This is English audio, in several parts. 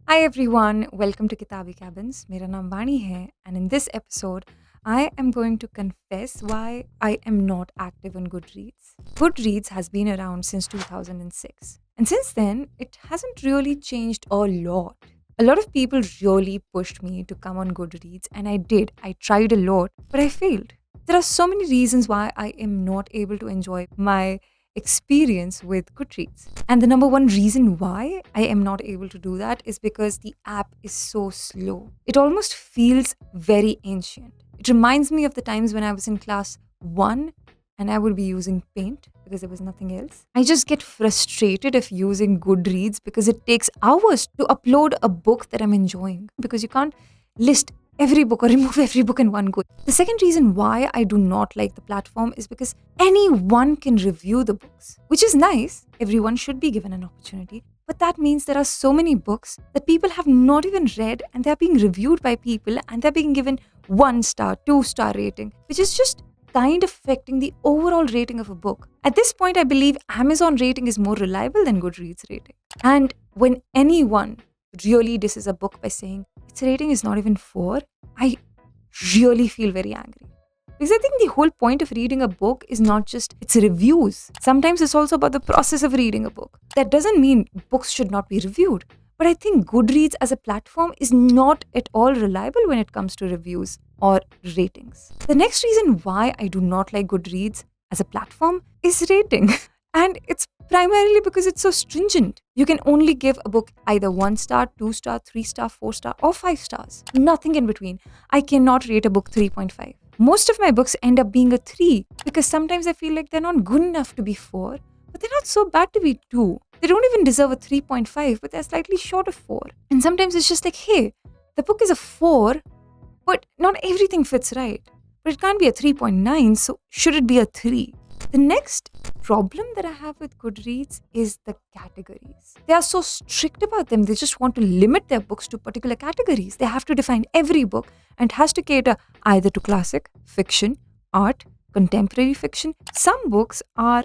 Hi everyone, welcome to Kitaabi Cabins. मेरा नाम वाणी है and in this episode I am going to confess why I am not active on Goodreads. Goodreads has been around since 2006 and since then it hasn't really changed a lot. A lot of people really pushed me to come on Goodreads and I did. I tried a lot but I failed. There are so many reasons why I am not able to enjoy my experience with Goodreads. And the number one reason why I am not able to do that is because the app is so slow. It almost feels very ancient. It reminds me of the times when I was in class 1 and I would be using Paint because there was nothing else. I just get frustrated if using Goodreads because it takes hours to upload a book that I'm enjoying because you can't list every book or remove every book in one go. The second reason why I do not like the platform is because anyone can review the books, which is nice. Everyone should be given an opportunity. But that means there are so many books that people have not even read and they're being reviewed by people and they're being given 1 star, 2 star rating, which is just kind of affecting the overall rating of a book. At this point, I believe Amazon rating is more reliable than Goodreads rating. And when anyone really disses a book by saying its rating is not even 4, I really feel very angry. Because I think the whole point of reading a book is not just its reviews. Sometimes it's also about the process of reading a book. That doesn't mean books should not be reviewed. But I think Goodreads as a platform is not at all reliable when it comes to reviews or ratings. The next reason why I do not like Goodreads as a platform is rating. And it's primarily because it's so stringent. You can only give a book either 1 star, 2 star, 3 star, 4 star, or 5 stars. Nothing in between. I cannot rate a book 3.5. Most of my books end up being a 3 because sometimes I feel like they're not good enough to be 4, but they're not so bad to be 2. They don't even deserve a 3.5, but they're slightly short of 4. And sometimes it's just like, hey, the book is a 4, but not everything fits right. But it can't be a 3.9, so should it be a 3? The next problem that I have with Goodreads is the categories. They are so strict about them. They just want to limit their books to particular categories. They have to define every book and it has to cater either to classic, fiction, art, contemporary fiction. Some books are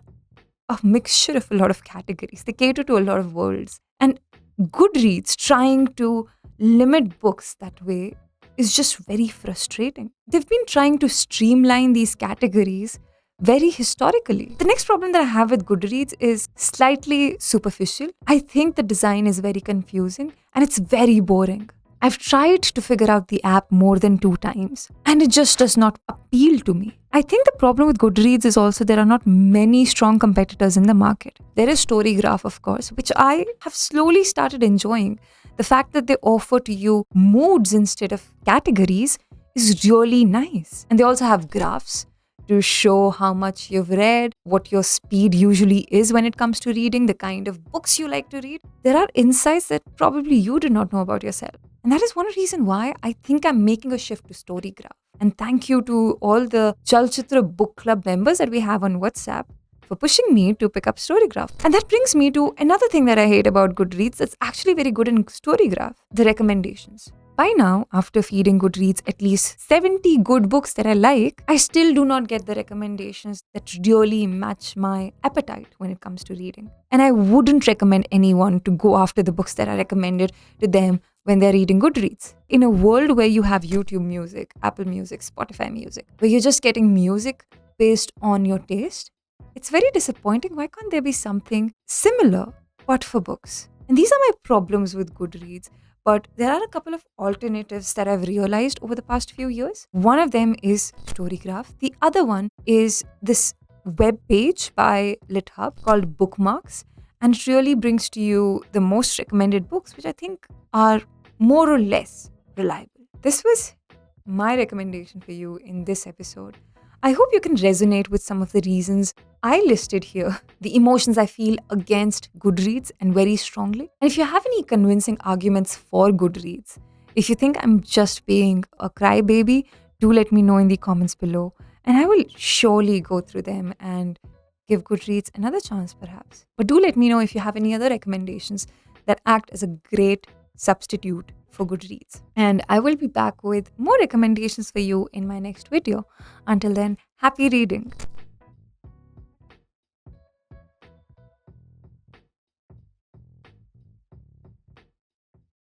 a mixture of a lot of categories. They cater to a lot of worlds. And Goodreads trying to limit books that way is just very frustrating. They've been trying to streamline these categories very historically. The next problem that I have with Goodreads is slightly superficial. I think the design is very confusing and it's very boring. I've tried to figure out the app more than 2 times and it just does not appeal to me. I think the problem with Goodreads is also there are not many strong competitors in the market. There is Storygraph, of course, which I have slowly started enjoying. The fact that they offer to you moods instead of categories is really nice. And they also have graphs to show how much you've read, what your speed usually is when it comes to reading, the kind of books you like to read. There are insights that probably you do not know about yourself. And that is one reason why I think I'm making a shift to Storygraph. And thank you to all the Chalchitra book club members that we have on WhatsApp for pushing me to pick up Storygraph. And that brings me to another thing that I hate about Goodreads that's actually very good in Storygraph, the recommendations. By now, after feeding Goodreads at least 70 good books that I like, I still do not get the recommendations that really match my appetite when it comes to reading. And I wouldn't recommend anyone to go after the books that are recommended to them when they're reading Goodreads. In a world where you have YouTube Music, Apple Music, Spotify Music, where you're just getting music based on your taste, it's very disappointing. Why can't there be something similar but for books? And these are my problems with Goodreads. But there are a couple of alternatives that I've realized over the past few years. One of them is Storygraph. The other one is this web page by LitHub called Bookmarks. And it really brings to you the most recommended books, which I think are more or less reliable. This was my recommendation for you in this episode. I hope you can resonate with some of the reasons I listed here, the emotions I feel against Goodreads and very strongly. And if you have any convincing arguments for Goodreads, if you think I'm just being a crybaby, do let me know in the comments below. And I will surely go through them and give Goodreads another chance perhaps. But do let me know if you have any other recommendations that act as a great substitute for Goodreads. And I will be back with more recommendations for you in my next video. Until then, happy reading.